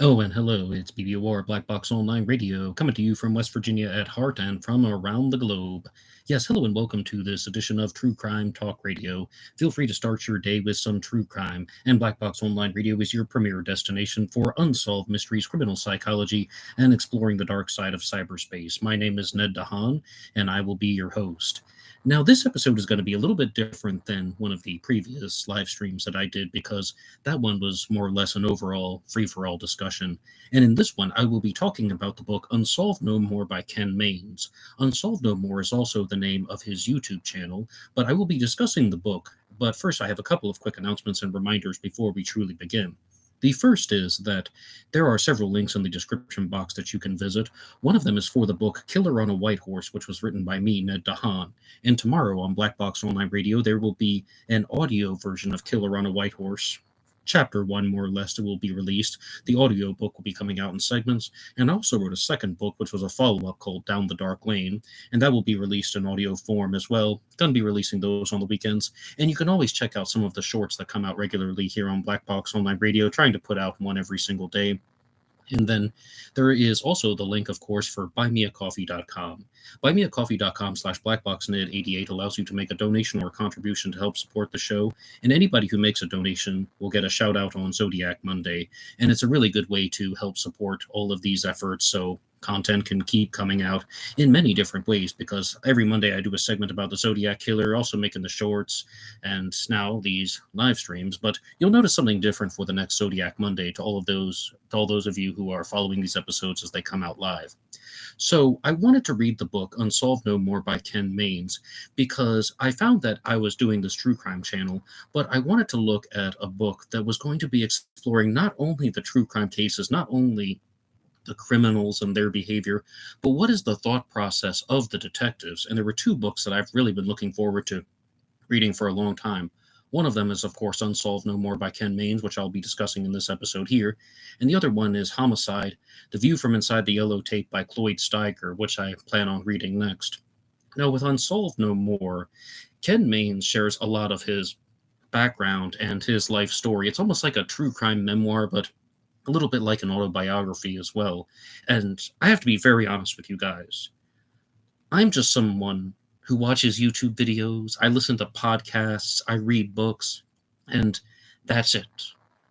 Oh, and hello, it's BBOR Black Box Online Radio, coming to you from West Virginia at heart and from around the globe. Yes, hello and welcome to this edition of True Crime Talk Radio. Feel free to start your day with some true crime, and Black Box Online Radio is your premier destination for unsolved mysteries, criminal psychology, and exploring the dark side of cyberspace. My name is Ned DeHaan, and I will be your host. Now, this episode is going to be a little bit different than one of the previous live streams that I did because that one was more or less an overall free for all discussion. And in this one, I will be talking about the book Unsolved No More by Ken Mains. Unsolved No More is also the name of his YouTube channel, but I will be discussing the book. But first, I have a couple of quick announcements and reminders before we truly begin. The first is that there are several links in the description box that you can visit. One of them is for the book Killer on a White Horse, which was written by me, Ned DeHaan. And tomorrow on Black Box Online Radio, there will be an audio version of Killer on a White Horse. Chapter 1, more or less, will be released. The audio book will be coming out in segments. And I also wrote a second book, which was a follow up called Down the Dark Lane. And that will be released in audio form as well. Going to be releasing those on the weekends. And you can always check out some of the shorts that come out regularly here on Black Box Online Radio, trying to put out one every single day. And then there is also the link, of course, for BuyMeACoffee.com. BuyMeACoffee.com/BlackBoxNet88 allows you to make a donation or a contribution to help support the show. And anybody who makes a donation will get a shout out on Zodiac Monday. And it's a really good way to help support all of these efforts so content can keep coming out in many different ways, because every Monday I do a segment about the Zodiac Killer, also making the shorts and now these live streams. But you'll notice something different for the next Zodiac Monday to all those of you who are following these episodes as they come out live. So I wanted to read the book Unsolved No More by Ken Mains because I found that I was doing this true crime channel, but I wanted to look at a book that was going to be exploring not only the true crime cases, not only the criminals and their behavior, but what is the thought process of the detectives? And there were two books that I've really been looking forward to reading for a long time. One of them is, of course, Unsolved No More by Ken Mains, which I'll be discussing in this episode here. And the other one is Homicide, The View from Inside the Yellow Tape by Cloyd Steiger, which I plan on reading next. Now, with Unsolved No More, Ken Mains shares a lot of his background and his life story. It's almost like a true crime memoir, but a little bit like an autobiography as well. And I have to be very honest with you guys. I'm just someone who watches YouTube videos, I listen to podcasts, I read books, and that's it.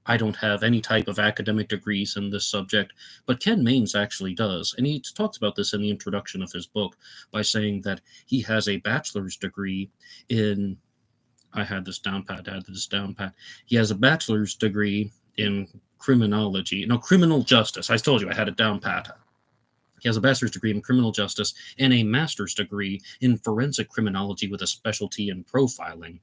I don't have any type of academic degrees in this subject, but Ken Mains actually does. And he talks about this in the introduction of his book by saying that he has a bachelor's degree in I had this down pat. He has a bachelor's degree in criminal justice. I told you I had it down pat. He has a bachelor's degree in criminal justice and a master's degree in forensic criminology with a specialty in profiling.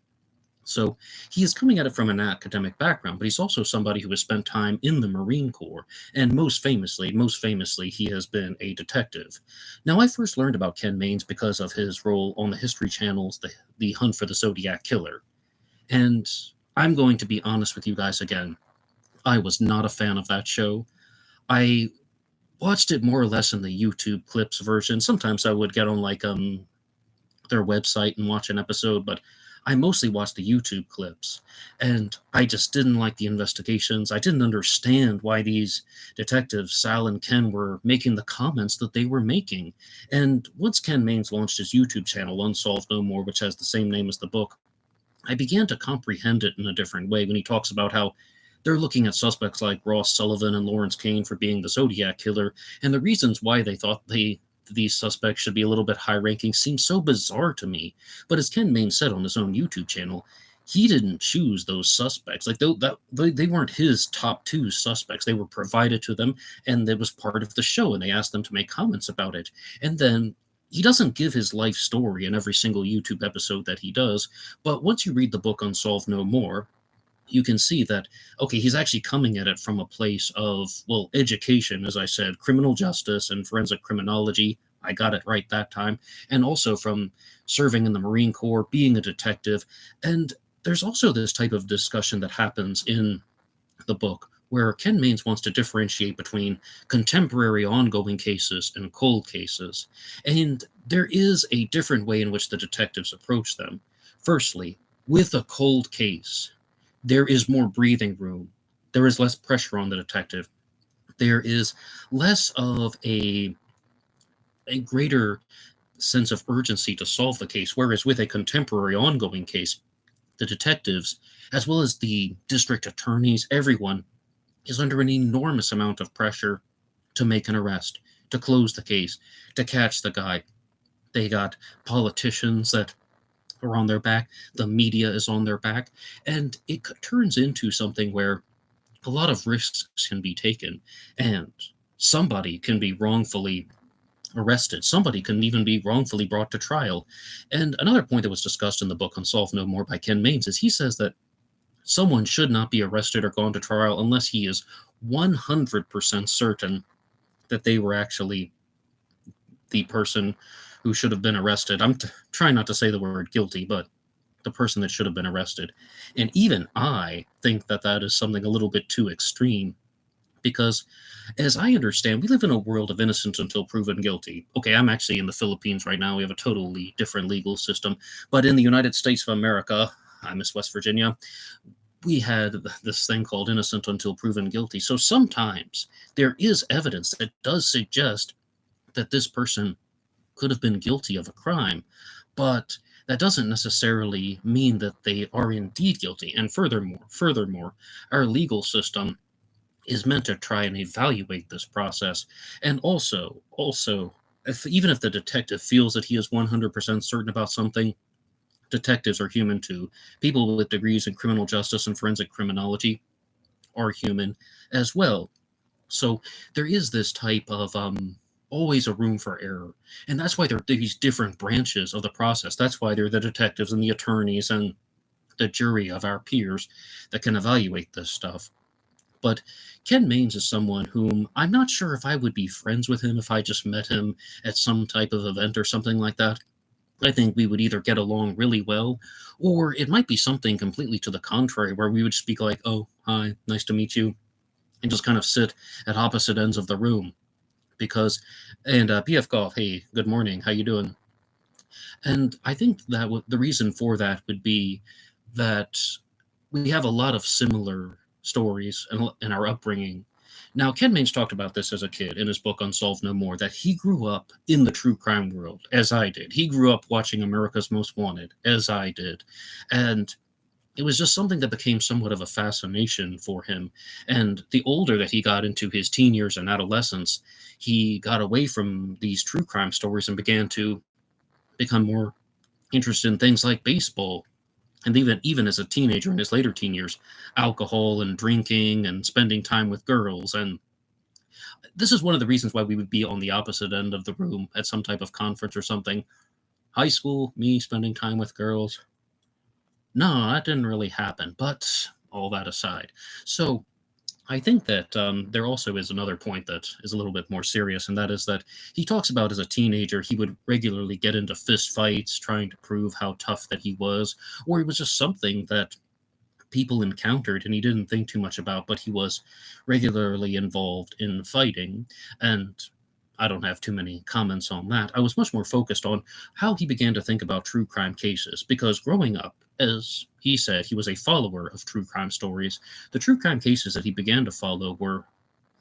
So he is coming at it from an academic background, but he's also somebody who has spent time in the Marine Corps, and most famously, he has been a detective. Now, I first learned about Ken Mains because of his role on the History Channel's The Hunt for the Zodiac Killer. And I'm going to be honest with you guys again. I was not a fan of that show. I watched it more or less in the YouTube clips version. Sometimes I would get on their website and watch an episode, but I mostly watched the YouTube clips. And I just didn't like the investigations. I didn't understand why these detectives, Sal and Ken, were making the comments that they were making. And once Ken Mains launched his YouTube channel, Unsolved No More, which has the same name as the book, I began to comprehend it in a different way when he talks about how they're looking at suspects like Ross Sullivan and Lawrence Kane for being the Zodiac Killer, and the reasons why they thought these suspects should be a little bit high ranking seem so bizarre to me. But as Ken Main said on his own YouTube channel, he didn't choose those suspects. They weren't his top two suspects. They were provided to them, and it was part of the show, and they asked them to make comments about it. And then he doesn't give his life story in every single YouTube episode that he does, but once you read the book Unsolved No More, you can see that, okay, he's actually coming at it from a place of, well, education, as I said, criminal justice and forensic criminology. I got it right that time. And also from serving in the Marine Corps, being a detective. And there's also this type of discussion that happens in the book where Ken Mains wants to differentiate between contemporary ongoing cases and cold cases. And there is a different way in which the detectives approach them. Firstly, with a cold case, there is more breathing room. There is less pressure on the detective. there is less of a greater sense of urgency to solve the case, whereas with a contemporary ongoing case, the detectives, as well as the district attorneys, everyone is under an enormous amount of pressure to make an arrest, to close the case, to catch the guy. They got politicians that are on their back, the media is on their back, and it turns into something where a lot of risks can be taken, and somebody can be wrongfully arrested. Somebody can even be wrongfully brought to trial. And another point that was discussed in the book Unsolved No More by Ken Maines is he says that someone should not be arrested or gone to trial unless he is 100% certain that they were actually the person who should have been arrested. I'm trying not to say the word guilty, but the person that should have been arrested. And even I think that that is something a little bit too extreme because, as I understand, we live in a world of innocence until proven guilty. Okay, I'm actually in the Philippines right now. We have a totally different legal system. But in the United States of America, I miss West Virginia, we had this thing called innocent until proven guilty. So sometimes there is evidence that does suggest that this person could have been guilty of a crime, but that doesn't necessarily mean that they are indeed guilty. And furthermore, our legal system is meant to try and evaluate this process. And also, even if the detective feels that he is 100% certain about something, detectives are human too. People with degrees in criminal justice and forensic criminology are human as well. So there is this type of always a room for error, and that's why there are these different branches of the process. That's why there are the detectives and the attorneys and the jury of our peers that can evaluate this stuff. But Ken Maines is someone whom I'm not sure if I would be friends with him if I just met him at some type of event or something like that. I think we would either get along really well, or it might be something completely to the contrary, where we would speak like, "Oh, hi, nice to meet you," and just kind of sit at opposite ends of the room. Because, and PF Golf, hey, good morning, how you doing? And I think that the reason for that would be that we have a lot of similar stories in our upbringing. Now, Ken Maines talked about this as a kid in his book Unsolved No More, that he grew up in the true crime world, as I did. He grew up watching America's Most Wanted, as I did. And it was just something that became somewhat of a fascination for him. And the older that he got into his teen years and adolescence, he got away from these true crime stories and began to become more interested in things like baseball, and even as a teenager in his later teen years, alcohol and drinking and spending time with girls. And this is one of the reasons why we would be on the opposite end of the room at some type of conference or something. High school, me spending time with girls. No, that didn't really happen. But all that aside, so I think that there also is another point that is a little bit more serious, and that is that he talks about as a teenager, he would regularly get into fist fights trying to prove how tough that he was, or it was just something that people encountered and he didn't think too much about, but he was regularly involved in fighting. And I don't have too many comments on that. I was much more focused on how he began to think about true crime cases, because growing up, as he said, he was a follower of true crime stories. The true crime cases that he began to follow were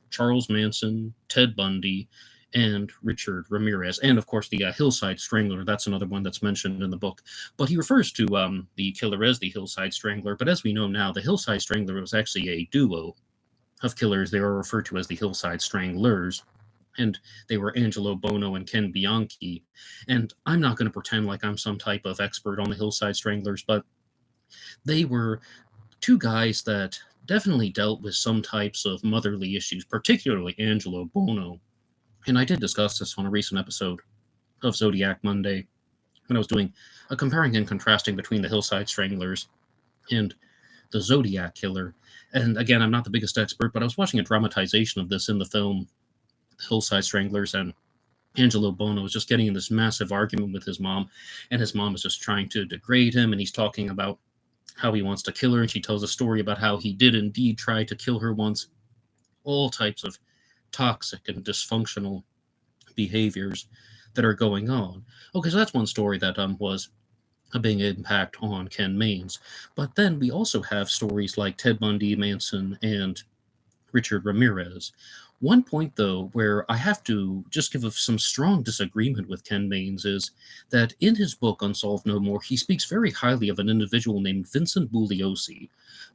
Charles Manson, Ted Bundy, and Richard Ramirez, and of course the Hillside Strangler. That's another one that's mentioned in the book. But he refers to the killer as the Hillside Strangler. But as we know now, the Hillside Strangler was actually a duo of killers. They were referred to as the Hillside Stranglers, and they were Angelo Bono and Ken Bianchi. And I'm not going to pretend like I'm some type of expert on the Hillside Stranglers, but they were two guys that definitely dealt with some types of motherly issues, particularly Angelo Bono. And I did discuss this on a recent episode of Zodiac Monday when I was doing a comparing and contrasting between the Hillside Stranglers and the Zodiac Killer. And again, I'm not the biggest expert, but I was watching a dramatization of this in the film Hillside Stranglers, and Angelo Bono is just getting in this massive argument with his mom, and his mom is just trying to degrade him, and he's talking about how he wants to kill her, and she tells a story about how he did indeed try to kill her once. All types of toxic and dysfunctional behaviors that are going on. Okay, so that's one story that was a big impact on Ken Maines. But then we also have stories like Ted Bundy, Manson, and Richard Ramirez. One point, though, where I have to just give some strong disagreement with Ken Mains is that in his book Unsolved No More, he speaks very highly of an individual named Vincent Bugliosi.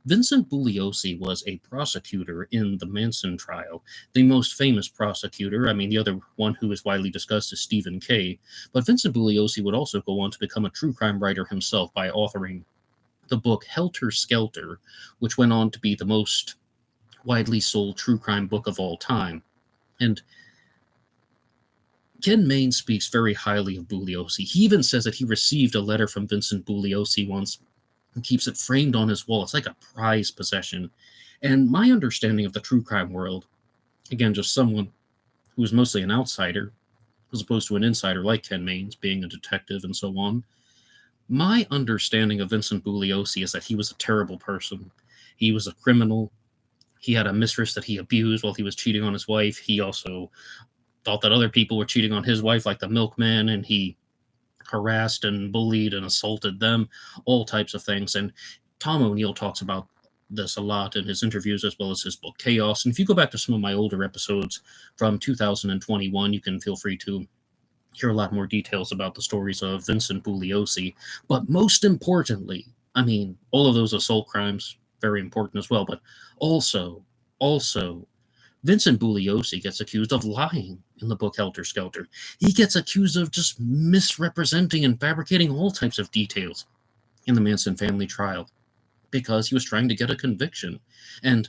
Vincent Bugliosi was a prosecutor in the Manson trial, the most famous prosecutor. I mean, the other one who is widely discussed is Stephen Kay, but Vincent Bugliosi would also go on to become a true crime writer himself by authoring the book Helter Skelter, which went on to be the most widely sold true crime book of all time. And Ken Main speaks very highly of Bugliosi. He even says that he received a letter from Vincent Bugliosi once and keeps it framed on his wall. It's like a prized possession. And my understanding of the true crime world, again, just someone who is mostly an outsider, as opposed to an insider like Ken Mains, being a detective and so on, my understanding of Vincent Bugliosi is that he was a terrible person. He was a criminal. He had a mistress that he abused while he was cheating on his wife. He also thought that other people were cheating on his wife, like the milkman, and he harassed and bullied and assaulted them, all types of things. And Tom O'Neill talks about this a lot in his interviews as well as his book Chaos. And if you go back to some of my older episodes from 2021, you can feel free to hear a lot more details about the stories of Vincent Bugliosi. But most importantly, I mean, all of those assault crimes, very important as well, but also, Vincent Bugliosi gets accused of lying in the book Helter Skelter. He gets accused of just misrepresenting and fabricating all types of details in the Manson family trial because he was trying to get a conviction. And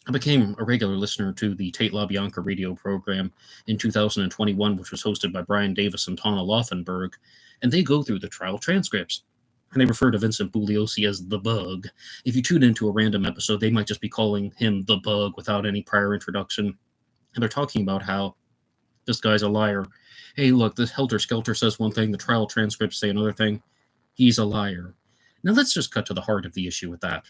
I became a regular listener to the Tate LaBianca radio program in 2021, which was hosted by Brian Davis and Tana Laufenberg, and they go through the trial transcripts. And they refer to Vincent Bugliosi as the Bug. If you tune into a random episode, they might just be calling him the Bug without any prior introduction. And they're talking about how this guy's a liar. Hey, look, this Helter Skelter says one thing, the trial transcripts say another thing. He's a liar. Now let's just cut to the heart of the issue with that.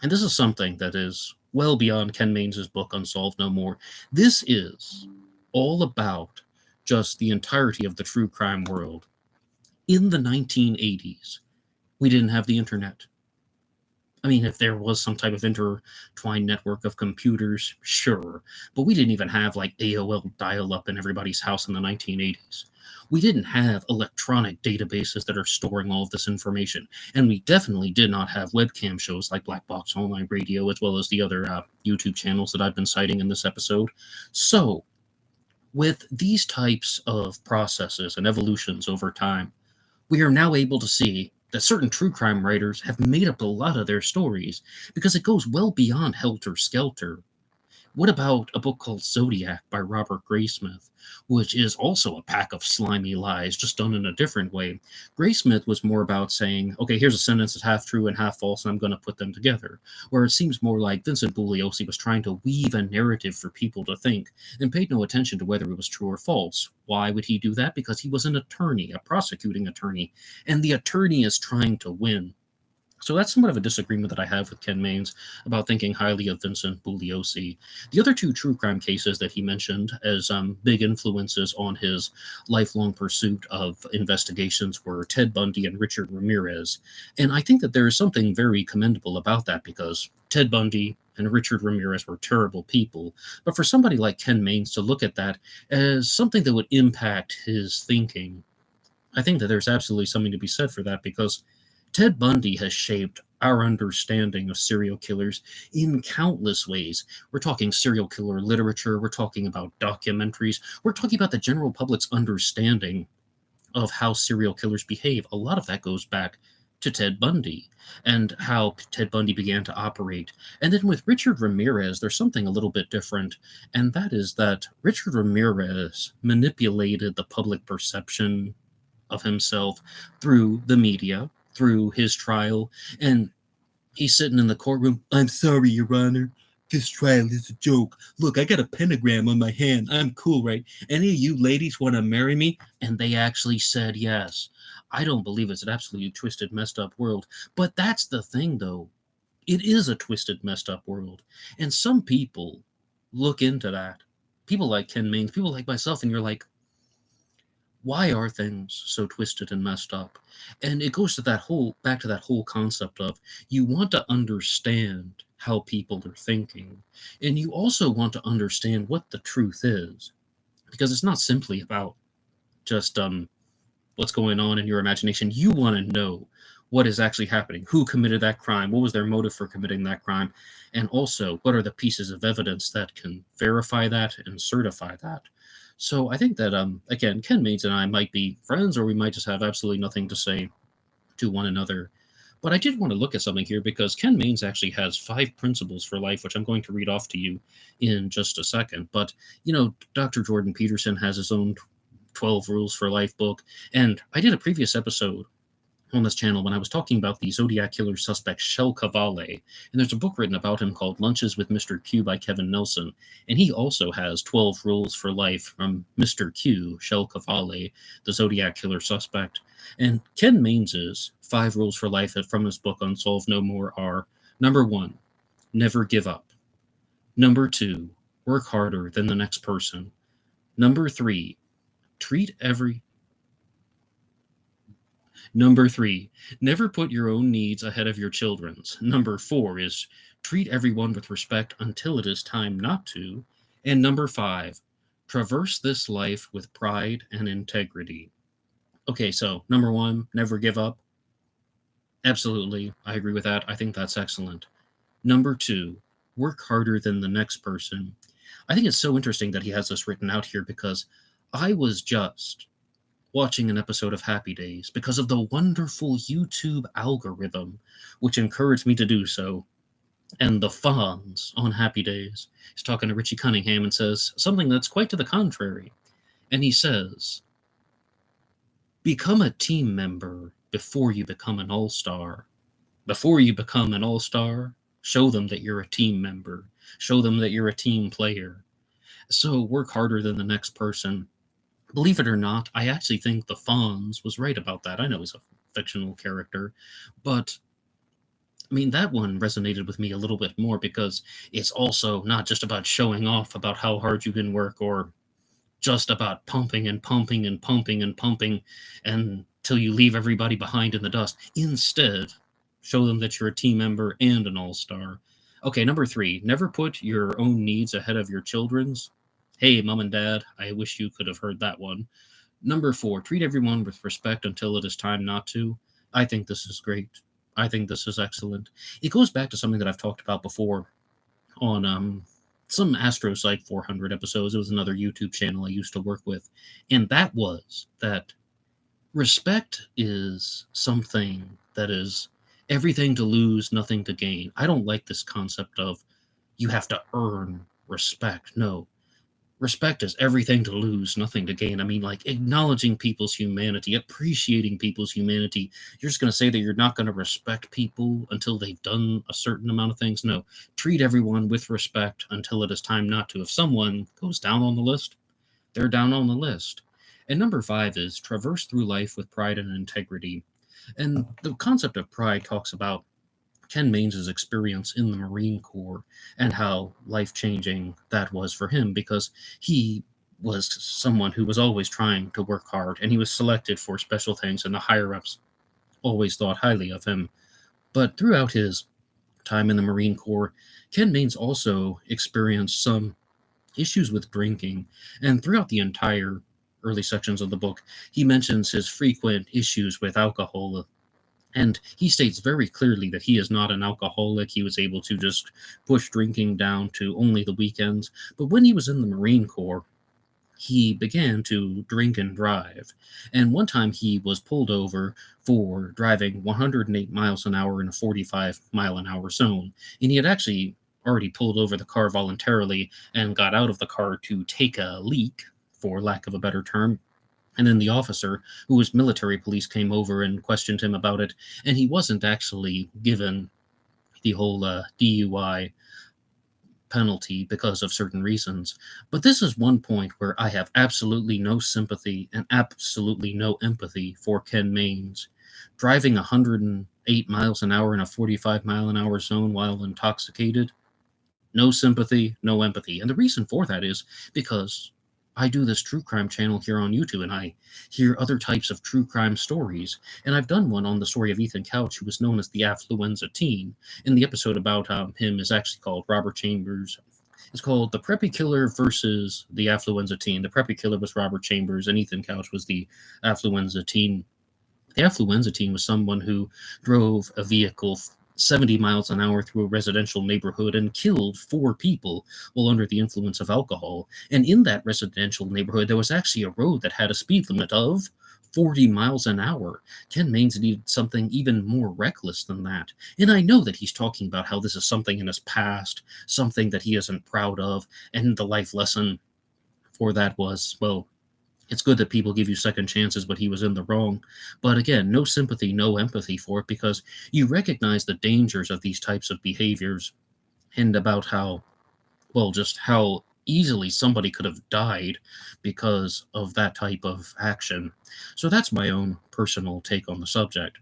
And this is something that is well beyond Ken Mains' book Unsolved No More. This is all about just the entirety of the true crime world. In the 1980s, we didn't have the internet. I mean, if there was some type of intertwined network of computers, sure. But we didn't even have like AOL dial-up in everybody's house in the 1980s. We didn't have electronic databases that are storing all of this information. And we definitely did not have webcam shows like BlackBoxOnlineRadio, as well as the other YouTube channels that I've been citing in this episode. So, with these types of processes and evolutions over time, we are now able to see that certain true crime writers have made up a lot of their stories because it goes well beyond Helter Skelter. What about a book called Zodiac by Robert Graysmith, which is also a pack of slimy lies, just done in a different way? Graysmith was more about saying, okay, here's a sentence that's half true and half false, and I'm going to put them together. Where it seems more like Vincent Bugliosi was trying to weave a narrative for people to think and paid no attention to whether it was true or false. Why would he do that? Because he was an attorney, a prosecuting attorney, and the attorney is trying to win. So that's somewhat of a disagreement that I have with Ken Mains about thinking highly of Vincent Bugliosi. The other two true crime cases that he mentioned as big influences on his lifelong pursuit of investigations were Ted Bundy and Richard Ramirez. And I think that there is something very commendable about that because Ted Bundy and Richard Ramirez were terrible people. But for somebody like Ken Mains to look at that as something that would impact his thinking, I think that there's absolutely something to be said for that because Ted Bundy has shaped our understanding of serial killers in countless ways. We're talking serial killer literature, we're talking about documentaries, we're talking about the general public's understanding of how serial killers behave. A lot of that goes back to Ted Bundy and how Ted Bundy began to operate. And then with Richard Ramirez, there's something a little bit different, and that is that Richard Ramirez manipulated the public perception of himself through the media, through his trial, and he's sitting in the courtroom. I'm sorry, Your Honor. This trial is a joke. Look, I got a pentagram on my hand. I'm cool, right? Any of you ladies want to marry me? And they actually said yes. I don't believe it's an absolutely twisted, messed up world. But that's the thing, though. It is a twisted, messed up world. And some people look into that. People like Ken Mains, people like myself, and you're like, why are things so twisted and messed up? And it goes to that whole back to that whole concept of you want to understand how people are thinking. And you also want to understand what the truth is, because it's not simply about just what's going on in your imagination. You want to know what is actually happening, who committed that crime, what was their motive for committing that crime, and also what are the pieces of evidence that can verify that and certify that. So I think that again, Ken Maines and I might be friends, or we might just have absolutely nothing to say to one another. But I did want to look at something here, because Ken Maines actually has 5 principles for life, which I'm going to read off to you in just a second. But, Dr. Jordan Peterson has his own 12 Rules for Life book. And I did a previous episode on this channel when I was talking about the Zodiac killer suspect Shel Cavalli. And there's a book written about him called Lunches with Mr. Q by Kevin Nelson. And he also has 12 Rules for Life from Mr. Q, Shel Cavalli, the Zodiac killer suspect. And Ken Mains's 5 Rules for Life from his book Unsolved No More are: number 1, never give up. Number 2, work harder than the next person. Number 3, treat every Number 3, never put your own needs ahead of your children's. Number 4 is treat everyone with respect until it is time not to. And number 5, traverse this life with pride and integrity. Okay, so number 1, never give up. Absolutely, I agree with that. I think that's excellent. Number 2, work harder than the next person. I think it's so interesting that he has this written out here, because I was just watching an episode of Happy Days because of the wonderful YouTube algorithm, which encouraged me to do so. And the Fonz on Happy Days is talking to Richie Cunningham and says something that's quite to the contrary. And he says, become a team member before you become an all-star. Before you become an all-star, show them that you're a team member. Show them that you're a team player. So work harder than the next person. Believe it or not, I actually think the Fonz was right about that. I know he's a fictional character, but I mean, that one resonated with me a little bit more, because it's also not just about showing off about how hard you can work, or just about pumping and pumping and pumping and pumping until you leave everybody behind in the dust. Instead, show them that you're a team member and an all-star. Okay, number 3, never put your own needs ahead of your children's. Hey, mom and dad, I wish you could have heard that one. Number 4, treat everyone with respect until it is time not to. I think this is great. I think this is excellent. It goes back to something that I've talked about before on some Astro Psych 400 episodes. It was another YouTube channel I used to work with. And that was that respect is something that is everything to lose, nothing to gain. I don't like this concept of you have to earn respect. No. Respect is everything to lose, nothing to gain. I mean, like, acknowledging people's humanity, appreciating people's humanity. You're just going to say that you're not going to respect people until they've done a certain amount of things? No. Treat everyone with respect until it is time not to. If someone goes down on the list, they're down on the list. And number 5 is traverse through life with pride and integrity. And the concept of pride talks about Ken Mains's experience in the Marine Corps and how life-changing that was for him, because he was someone who was always trying to work hard, and he was selected for special things, and the higher-ups always thought highly of him. But throughout his time in the Marine Corps, Ken Maines also experienced some issues with drinking, and throughout the entire early sections of the book, he mentions his frequent issues with alcohol. And he states very clearly that he is not an alcoholic. He was able to just push drinking down to only the weekends. But when he was in the Marine Corps, he began to drink and drive. And one time he was pulled over for driving 108 miles an hour in a 45-mile-an-hour zone. And he had actually already pulled over the car voluntarily and got out of the car to take a leak, for lack of a better term. And then the officer, who was military police, came over and questioned him about it, and he wasn't actually given the whole DUI penalty because of certain reasons. But this is one point where I have absolutely no sympathy and absolutely no empathy for Ken Maines. Driving 108 miles an hour in a 45-mile-an-hour zone while intoxicated, no sympathy, no empathy. And the reason for that is because I do this true crime channel here on YouTube, and I hear other types of true crime stories. And I've done one on the story of Ethan Couch, who was known as the Affluenza Teen. And the episode about him is actually called Robert Chambers. It's called The Preppy Killer versus the Affluenza Teen. The Preppy Killer was Robert Chambers, and Ethan Couch was the Affluenza Teen. The Affluenza Teen was someone who drove a vehicle 70 miles an hour through a residential neighborhood and killed 4 people while under the influence of alcohol. And in that residential neighborhood, there was actually a road that had a speed limit of 40 miles an hour. Ken Maines needed something even more reckless than that. And I know that he's talking about how this is something in his past, something that he isn't proud of, and the life lesson for that was, well, it's good that people give you second chances, but he was in the wrong. But again, no sympathy, no empathy for it, because you recognize the dangers of these types of behaviors and about how, well, just how easily somebody could have died because of that type of action. So that's my own personal take on the subject.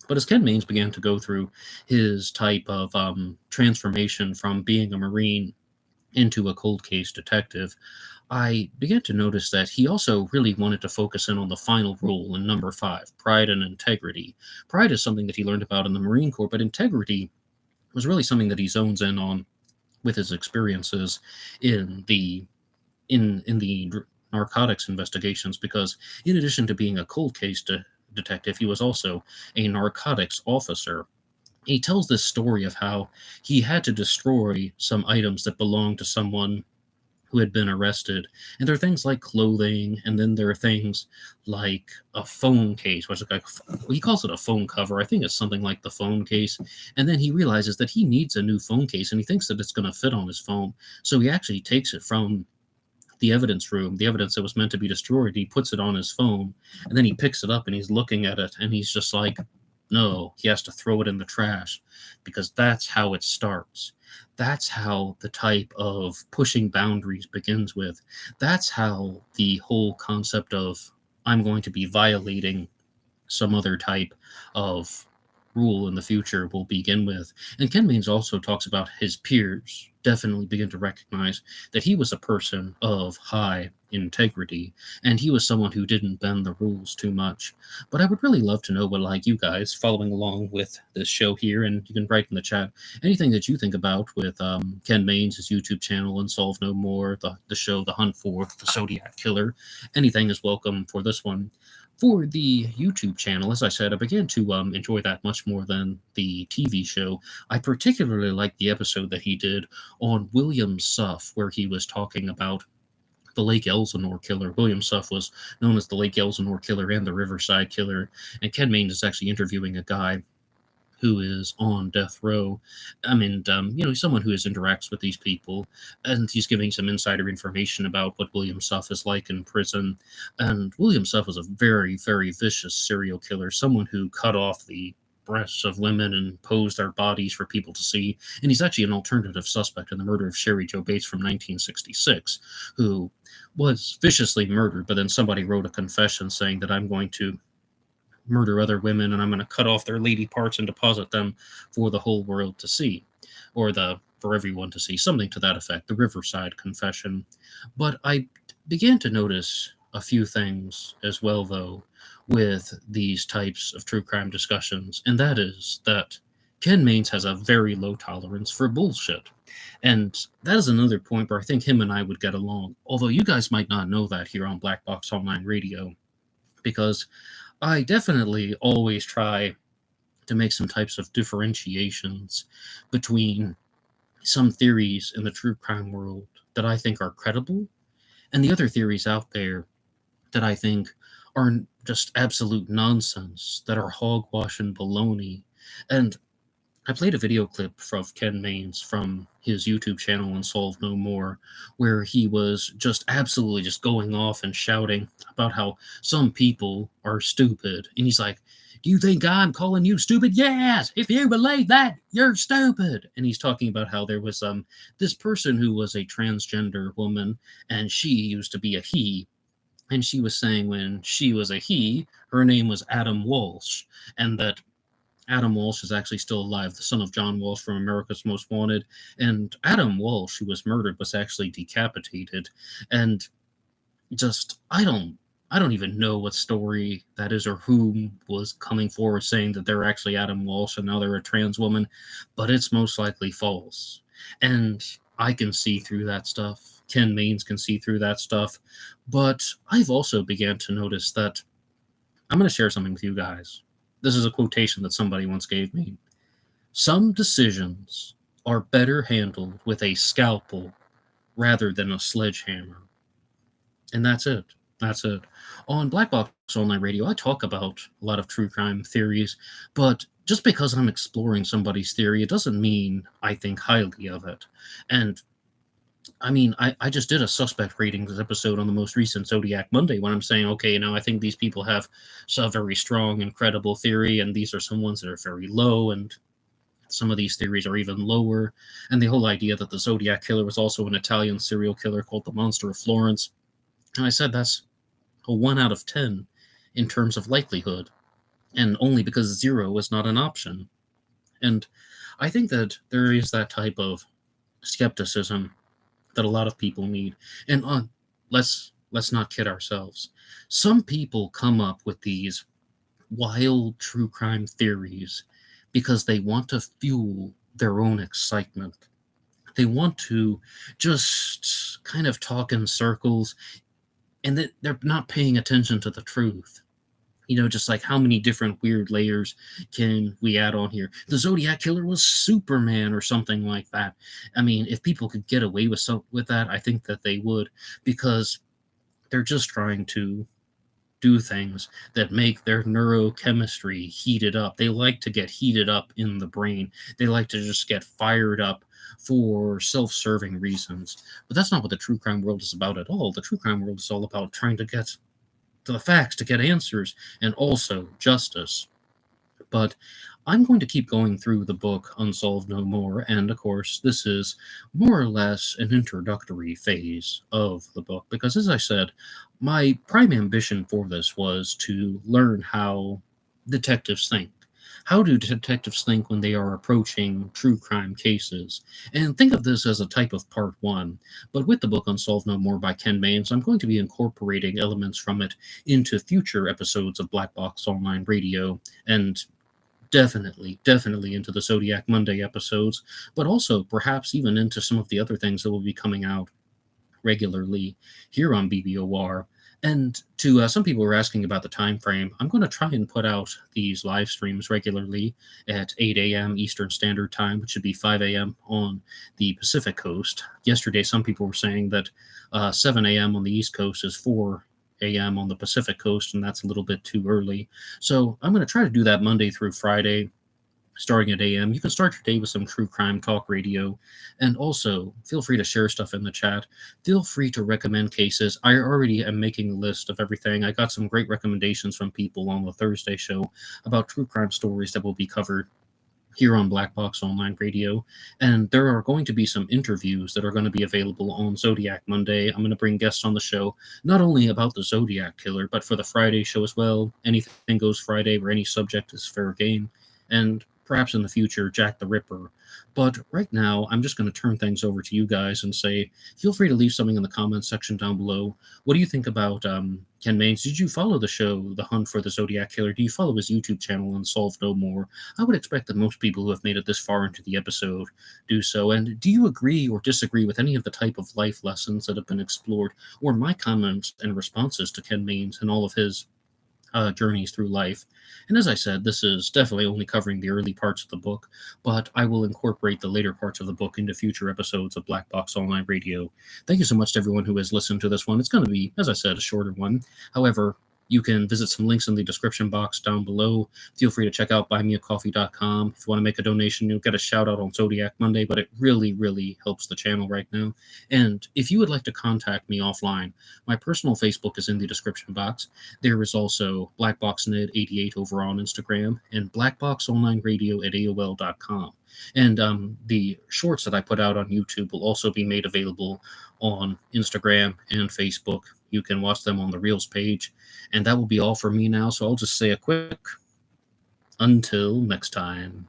But as Ken Maines began to go through his type of transformation from being a Marine into a cold case detective, I began to notice that he also really wanted to focus in on the final rule in number 5, pride and integrity. Pride is something that he learned about in the Marine Corps, but integrity was really something that he zones in on with his experiences in the narcotics investigations, because in addition to being a cold case detective, he was also a narcotics officer. He tells this story of how he had to destroy some items that belonged to someone who had been arrested. And there are things like clothing, and then there are things like a phone case, which is like, he calls it a phone cover. I think it's something like the phone case. And then he realizes that he needs a new phone case, and he thinks that it's going to fit on his phone. So he actually takes it from the evidence room, the evidence that was meant to be destroyed. He puts it on his phone, and then he picks it up and he's looking at it, and he's just like, no, he has to throw it in the trash, because that's how it starts. That's how the type of pushing boundaries begins with. That's how the whole concept of I'm going to be violating some other type of rule in the future will begin with. And Ken Maines also talks about his peers definitely begin to recognize that he was a person of high integrity, and he was someone who didn't bend the rules too much. But I would really love to know what, like, you guys following along with this show here, and you can write in the chat anything that you think about with Ken Maines, his YouTube channel, Unsolved No More, the show, The Hunt for the Zodiac Killer. Anything is welcome for this one. For the YouTube channel, as I said, I began to enjoy that much more than the TV show. I particularly liked the episode that he did on William Suff, where he was talking about the Lake Elsinore killer. William Suff was known as the Lake Elsinore killer and the Riverside killer, and Ken Maines is actually interviewing a guy who is on death row. I mean, he's someone who interacts with these people, and he's giving some insider information about what William Suff is like in prison. And William Suff was a very, very vicious serial killer, someone who cut off the breasts of women and posed their bodies for people to see. And he's actually an alternative suspect in the murder of Sherry Jo Bates from 1966, who was viciously murdered, but then somebody wrote a confession saying that I'm going to murder other women, and I'm going to cut off their lady parts and deposit them for the whole world to see, or for everyone to see, something to that effect, the Riverside Confession. But I began to notice a few things as well, though, with these types of true crime discussions, and that is that Ken Maines has a very low tolerance for bullshit. And that is another point where I think him and I would get along, although you guys might not know that here on Black Box Online Radio, because I definitely always try to make some types of differentiations between some theories in the true crime world that I think are credible, and the other theories out there that I think are just absolute nonsense, that are hogwash and baloney. And I played a video clip of Ken Maines from his YouTube channel, Unsolved No More, where he was just absolutely just going off and shouting about how some people are stupid. And he's like, do you think I'm calling you stupid? Yes! If you believe that, you're stupid! And he's talking about how there was this person who was a transgender woman, and she used to be a he. And she was saying when she was a he, her name was Adam Walsh, and that Adam Walsh is actually still alive, the son of John Walsh from America's Most Wanted. And Adam Walsh, who was murdered, was actually decapitated. And just I don't even know what story that is or who was coming forward saying that they're actually Adam Walsh and now they're a trans woman, but it's most likely false. And I can see through that stuff. Ken Maines can see through that stuff. But I've also began to notice that I'm going to share something with you guys. This is a quotation that somebody once gave me. Some decisions are better handled with a scalpel rather than a sledgehammer. And that's it. That's it. On Black Box Online Radio, I talk about a lot of true crime theories, but just because I'm exploring somebody's theory, it doesn't mean I think highly of it. And I mean, I just did a suspect ratings episode on the most recent Zodiac Monday when I'm saying, okay, now I think these people have some very strong and credible theory, and these are some ones that are very low, and some of these theories are even lower. And the whole idea that the Zodiac killer was also an Italian serial killer called the Monster of Florence. And I said that's a 1 out of 10 in terms of likelihood, and only because 0 is not an option. And I think that there is that type of skepticism that a lot of people need. And let's not kid ourselves. Some people come up with these wild true crime theories because they want to fuel their own excitement. They want to just kind of talk in circles, and that they're not paying attention to the truth. Just like how many different weird layers can we add on here? The Zodiac killer was Superman or something like that. I mean, if people could get away with that, I think that they would, because they're just trying to do things that make their neurochemistry heated up. They like to get heated up in the brain. They like to just get fired up for self-serving reasons. But that's not what the true crime world is about at all. The true crime world is all about trying to get to the facts, to get answers, and also justice. But I'm going to keep going through the book Unsolved No More, and of course, this is more or less an introductory phase of the book, because as I said, my prime ambition for this was to learn how detectives think. How do detectives think when they are approaching true crime cases? And think of this as a type of part one. But with the book Unsolved No More by Ken Maines, I'm going to be incorporating elements from it into future episodes of Black Box Online Radio, and definitely into the Zodiac Monday episodes, but also perhaps even into some of the other things that will be coming out regularly here on BBOR. And to some people were asking about the time frame, I'm going to try and put out these live streams regularly at 8 a.m. Eastern Standard Time, which should be 5 a.m. on the Pacific Coast. Yesterday, some people were saying that 7 a.m. on the East Coast is 4 a.m. on the Pacific Coast, and that's a little bit too early. So I'm going to try to do that Monday through Friday, starting at a.m. You can start your day with some true crime talk radio, and also feel free to share stuff in the chat. Feel free to recommend cases. I already am making a list of everything. I got some great recommendations from people on the Thursday show about true crime stories that will be covered here on Black Box Online Radio. And there are going to be some interviews that are going to be available on Zodiac Monday. I'm going to bring guests on the show, not only about the Zodiac Killer, but for the Friday show as well. Anything Goes Friday, where any subject is fair game. And perhaps in the future, Jack the Ripper. But right now, I'm just going to turn things over to you guys and say, feel free to leave something in the comments section down below. What do you think about Ken Maines? Did you follow the show, The Hunt for the Zodiac Killer? Do you follow his YouTube channel, Unsolved No More? I would expect that most people who have made it this far into the episode do so. And do you agree or disagree with any of the type of life lessons that have been explored, or my comments and responses to Ken Maines and all of his journeys through life? And as I said, this is definitely only covering the early parts of the book, but I will incorporate the later parts of the book into future episodes of Black Box Online Radio. Thank you so much to everyone who has listened to this one. It's going to be, as I said, a shorter one. However, you can visit some links in the description box down below. Feel free to check out BuyMeACoffee.com. If you want to make a donation, you'll get a shout out on Zodiac Monday, but it really helps the channel right now. And if you would like to contact me offline, my personal Facebook is in the description box. There is also BlackBoxNed88 over on Instagram, and BlackBoxOnlineRadio at AOL.com. And the shorts that I put out on YouTube will also be made available on Instagram and Facebook. You can watch them on the Reels page. And that will be all for me now, so I'll just say a quick until next time.